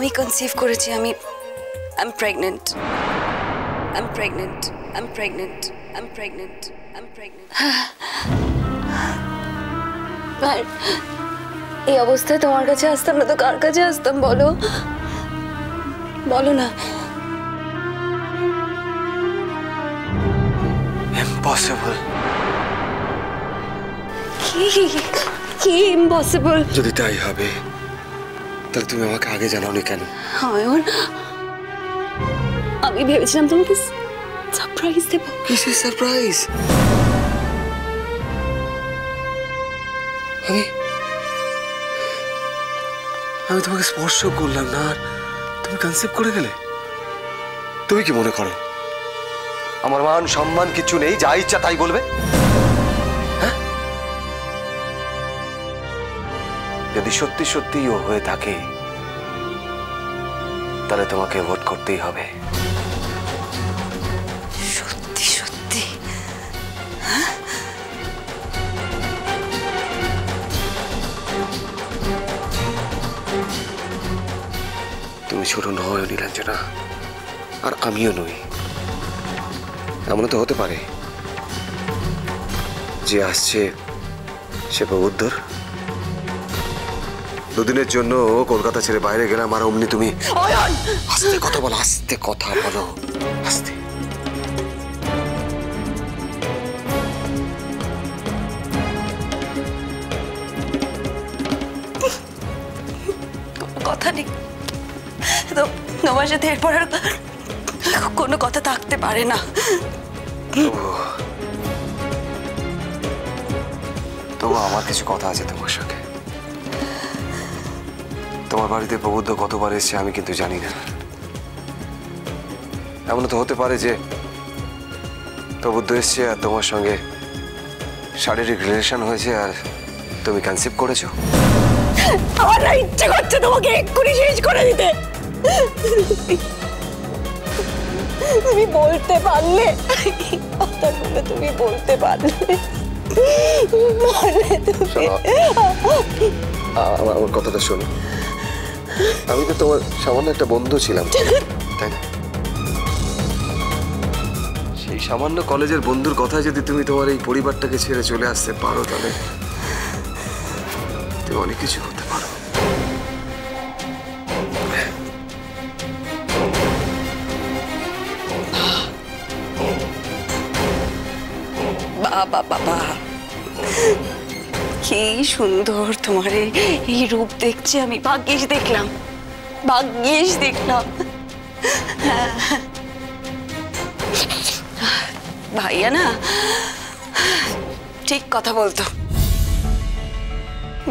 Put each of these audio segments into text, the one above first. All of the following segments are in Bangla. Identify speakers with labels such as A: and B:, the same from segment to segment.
A: আমি কনসিভ করেছি। আমি I'm pregnant. I'm pregnant. I'm pregnant. I'm pregnant. I'm pregnant. আর এই অবস্থায় তোমার কাছে আসতাম না তো কার কাছে আসতাম বলো? বলো না।
B: Impossible.
A: কি ইম্পসিবল?
B: যদি তাই হবে তাহলে তুমি আমাকে আগে জানাওনি কেন?
A: অয়ন, আমি ভেবেছিলাম তোমাকে সারপ্রাইজ দেব।
B: কিসের সারপ্রাইজ? আমি তোমাকে স্পর্শ করলাম না আর তুমি কনসেপ্ট করে গেলে? তুমি কি মনে করো আমার মান সম্মান কিছু নেই, যা ইচ্ছা তাই বলবে? হ্যাঁ, যদি সত্যি সত্যি ও হয়ে থাকে তাহলে তোমাকে ভোট করতেই হবে।
A: সত্যি সত্যি?
B: তুমি ছোট নয় নীলাঞ্জনা, আর আমিও নই। এমন তো হতে পারে যে আসছে সে প্রবুদ্ধর। দুদিনের জন্য কলকাতা ছেড়ে বাইরে গেলাম আর অমনি তুমি আস্তে কথা বলো, আস্তে কথা বলো, আস্তে।
A: কথা নেই তো তোমার সাথে এরপর আর কোনো কথা থাকতে পারে না।
B: তবু আমার কিছু কথা আছে তোমার সঙ্গে। তোমার বাড়িতে প্রবুদ্ধ কতবার এসছে আমি কিন্তু জানি না। এমন তো হতে পারে যে প্রবুদ্ধ এসছে আর তোমার সঙ্গে শারীরিক রিলেশন হয়েছে আর তুমি কনসিভ করেছো।
A: আমার না ইচ্ছে করছে তোমাকে এক্ষুনি শেষ করে দিতে। তুমি বলতে পারলে কথাগুলো, তুমি বলতে পারলে
B: আমার কথাটা শোনো। আমি তো তোমার সামান্য একটা বন্ধু ছিলাম, তাই না? সেই সামান্য কলেজের বন্ধুর কথায় যদি তুমি তোমার এই পরিবারটাকে ছেড়ে চলে আসতে পারো তাহলে তুমি অনেক কিছু করতে পারো।
A: বাবা বাবা, কি সুন্দর তোমার এই রূপ দেখছি আমি। ভাগ্যিস দেখলাম, ভাগ্যিস দেখলাম। ভাইয়া না ঠিক কথা বলতো।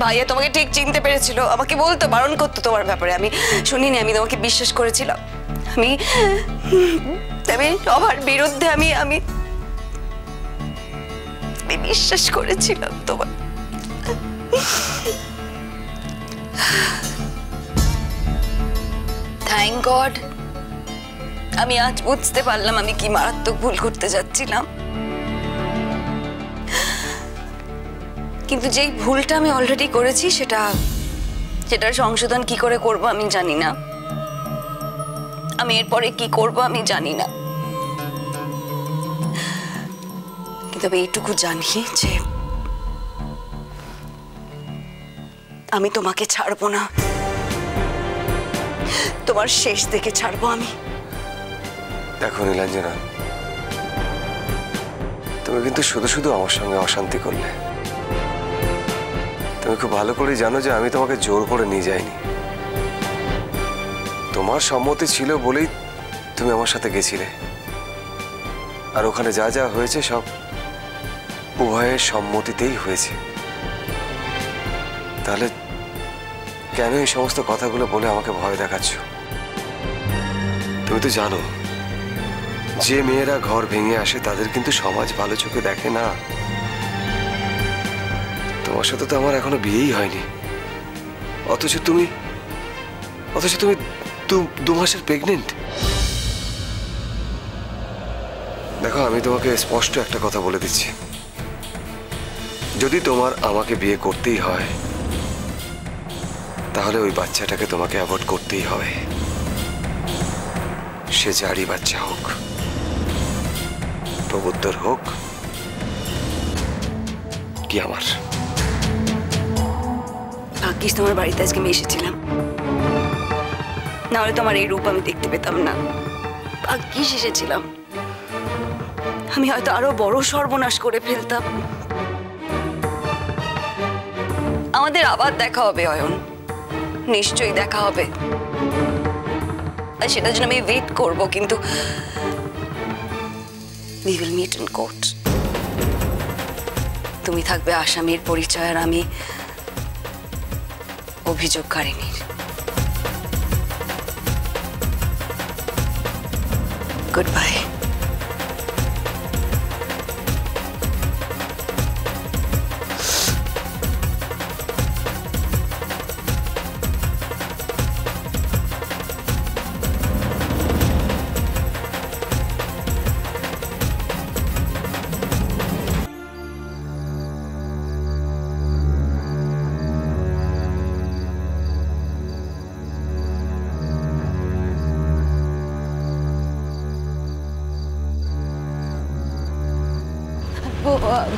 A: ভাইয়া তোমাকে ঠিক চিনতে পেরেছিল, আমাকে বলতো, বারণ করতো তোমার ব্যাপারে। আমি শুনিনি, আমি তোমাকে বিশ্বাস করেছিলাম। আমি সবার বিরুদ্ধে আমি বিশ্বাস করেছিলাম তোমার। থ্যাংক গড আমি আজ বুঝতে পারলাম আমি কি মারাত্মক ভুল করতে যাচ্ছিলাম। কিন্তু যেই ভুলটা আমি অলরেডি করেছি সেটার সংশোধন কি করে করব আমি জানি না। আমি এরপরে কি করব আমি জানি না। কিন্তু আমি এইটুকু জানি যে আমি তোমাকে ছাড়বো না, তোমার শেষ দেখে ছাড়বো আমি।
B: দেখো নীলাঞ্জনা, তুমি কিন্তু শুধু শুধু আমার সঙ্গে অশান্তি করলে। তুমি খুব ভালো করে জানো যে আমি তোমাকে জোর করে নিয়ে যাইনি। তোমার সম্মতি ছিল বলেই তুমি আমার সাথে গেছিলে, আর ওখানে যা যা হয়েছে সব উভয়ের সম্মতিতেই হয়েছে। তাহলে কেন এই সমস্ত কথাগুলো বলে আমাকে ভয় দেখাচ্ছ? তুমি তো জানো যে মেয়েরা ঘর ভেঙে আসে তাদের কিন্তু সমাজ ভালো চোখে দেখে না। তোমার সাথে তো আমার এখনো বিয়েই হয়নি, অথচ তুমি 2 মাসের প্রেগনেন্ট। দেখো, আমি তোমাকে স্পষ্ট একটা কথা বলে দিচ্ছি, যদি তোমার আমাকে বিয়ে করতেই হয় তাহলে ওই বাচ্চাটাকে তোমাকে অ্যাভয়েড করতেই হবে, সে যারই বাচ্চা হোক, প্রবুদ্ধর হোক কি আমার।
A: ভাগ্যিস তোমার বাড়িতে আজকে আমি এসেছিলাম, নাহলে তোমার এই রূপ আমি দেখতে পেতাম না। ভাগ্যিস এসেছিলাম, আমি হয়তো আরো বড় সর্বনাশ করে ফেলতাম। আমাদের আবার দেখা হবে অয়ন, নিশ্চয়ই দেখা হবে, আর সেটার জন্য আমি ওয়েট করবো, কিন্তু we will meet in court. তুমি থাকবে আসামির পরিচয় আর আমি অভিযোগকারিনীর। Good bye.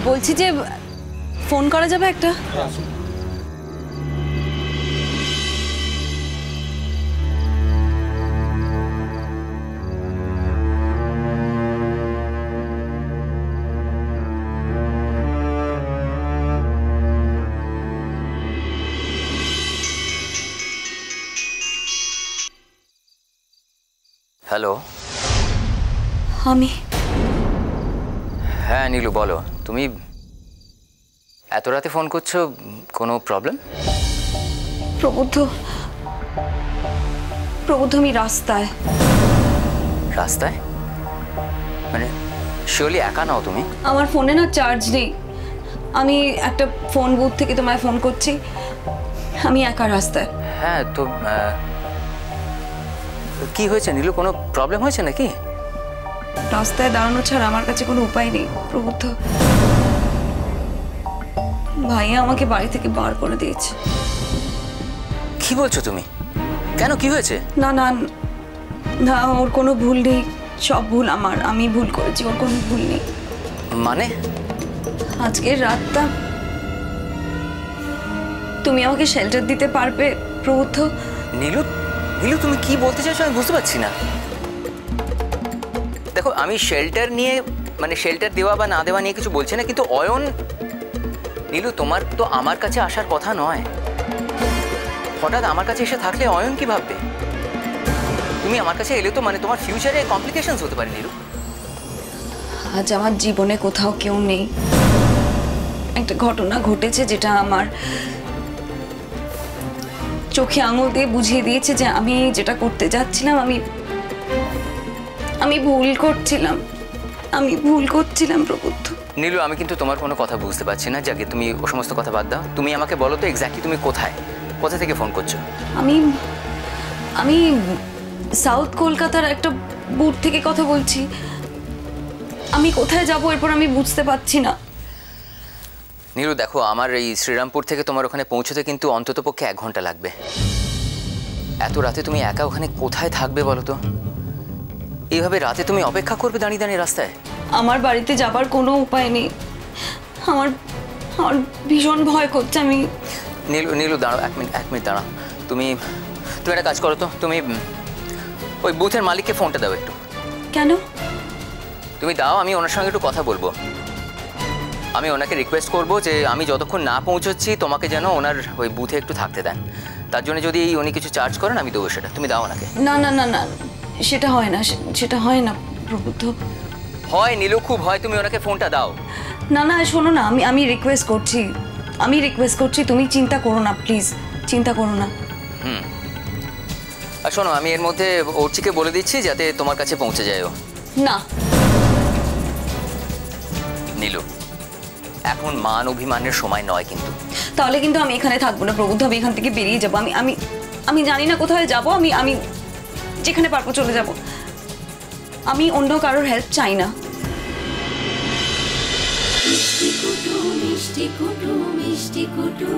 A: বলছি যে ফোন করা যাবে একটা?
C: হ্যালো।
A: আমি
C: হ্যাঁ নীলু বলো, তুমি এত রাতে ফোন করছো, কোনো প্রবলেম?
A: প্রবুদ্ধ আমি রাস্তায়।
C: রাস্তায় মানে শিওরলি একা নাও তুমি?
A: আমার ফোনে না চার্জ নেই, আমি একটা ফোন বুথ থেকে তোমায় ফোন করছি, আমি একা রাস্তায়।
C: হ্যাঁ তো কি হয়েছে নীলু, কোনো প্রবলেম হয়েছে নাকি?
A: রাস্তায় দাঁড়ানো ছাড়া আমার কাছে কোনো উপায় নেই প্রবুদ্ধ। ভাইয়া আমাকে বাড়ি থেকে বার করে দিয়েছে।
C: কি বলছো তুমি? কেন, কি হয়েছে?
A: না না না, ওর কোনো ভুল নেই, সব ভুল আমার, আমি ভুল করেছি, ওর কোনো ভুল নেই।
C: মানে?
A: আজকের রাতটা তুমি আমাকে শেল্টার দিতে পারবে প্রবুদ্ধ?
C: নীলু নীলু তুমি কি বলতে চাইছো আমি বুঝতে পারছি না। দেখো আমি শেল্টার নিয়ে মানে শেল্টার দেওয়া বা না দেওয়া নিয়ে কিছু বলছি না, কিন্তু অয়ন, নীলু তোমার তো আমার কাছে আসার কথা নয়, হঠাৎ আমার কাছে এসে থাকলে অয়ন কি ভাববে? তুমি আমার কাছে এলে তো মানে তোমার ফিউচারে কমপ্লিকেশনস হতে পারে নীলু।
A: আজ আমার জীবনে কোথাও কেউ নেই, একটা ঘটনা ঘটেছে যেটা আমার চোখে আঙুল দিয়ে বুঝিয়ে দিয়েছে যে আমি যেটা করতে যাচ্ছিলাম আমি ভুল করছিলাম প্রবুদ্ধ।
C: নীলু আমি কিন্তু তোমার কোনো কথা বুঝতে পারছি না, যাকে তুমি ও সমস্ত কথা বাদ দাও, তুমি আমাকে বলো তো এক্স্যাক্টলি তুমি কোথা থেকে ফোন করছো?
A: আমি সাউথ কলকাতার একটা বুথ থেকে কথা বলছি। আমি কোথায় যাব এরপর আমি বুঝতে পারছি না।
C: নীলু দেখো, আমার এই শ্রীরামপুর থেকে তোমার ওখানে পৌঁছতে কিন্তু অন্ততপক্ষে 1 ঘন্টা লাগবে। এত রাতে তুমি একা ওখানে কোথায় থাকবে বলো তো? এইভাবে রাতে তুমি অপেক্ষা করবে দাঁড়িয়ে দাঁড়িয়ে রাস্তায়? আমার
A: বাড়িতে যাবার কোনো উপায় নেই, আমার ভীষণ ভয় করছে। আমি
C: নীলু দাঁড়াও, 1 মিনিট দাঁড়াও। তুমি একটা কাজ করো তো, তুমি ওই বুথের মালিককে ফোনটা দাও একটু।
A: কেন?
C: তুমি দাও, আমি ওনার সঙ্গে একটু কথা বলবো। আমি ওনাকে রিকোয়েস্ট করবো যে আমি যতক্ষণ না পৌঁছচ্ছি তোমাকে যেন ওনার ওই বুথে একটু থাকতে দেন, তার জন্য যদি উনি কিছু চার্জ করেন আমি দেবো সেটা। তুমি দাও ওনাকে।
A: না না না না, সেটা হয় না প্রবুদ্ধ।
C: হয় নীলু, খুব হয়, তুমি ওনাকে ফোনটা দাও।
A: না না শোনো না, আমি রিকোয়েস্ট করছি, তুমি চিন্তা করো না, প্লিজ চিন্তা করো না।
C: আর শোনো, আমি এর মধ্যে অর্চিকে বলে দিচ্ছি যাতে তোমার কাছে পৌঁছে যায় ও।
A: না
C: নীলু, এখন মান অভিমানের সময় নয় কিন্তু।
A: তাহলে কিন্তু আমি এখানে থাকবো না প্রবুদ্ধ, আমি এখান থেকে বেরিয়ে যাবো। আমি জানি না কোথায় যাব, আমি যেখানে পারবো চলে যাব, আমি অন্য কারোর হেল্প চাই না। মিষ্টি কুটু মিষ্টি কুটু মিষ্টি কুটু।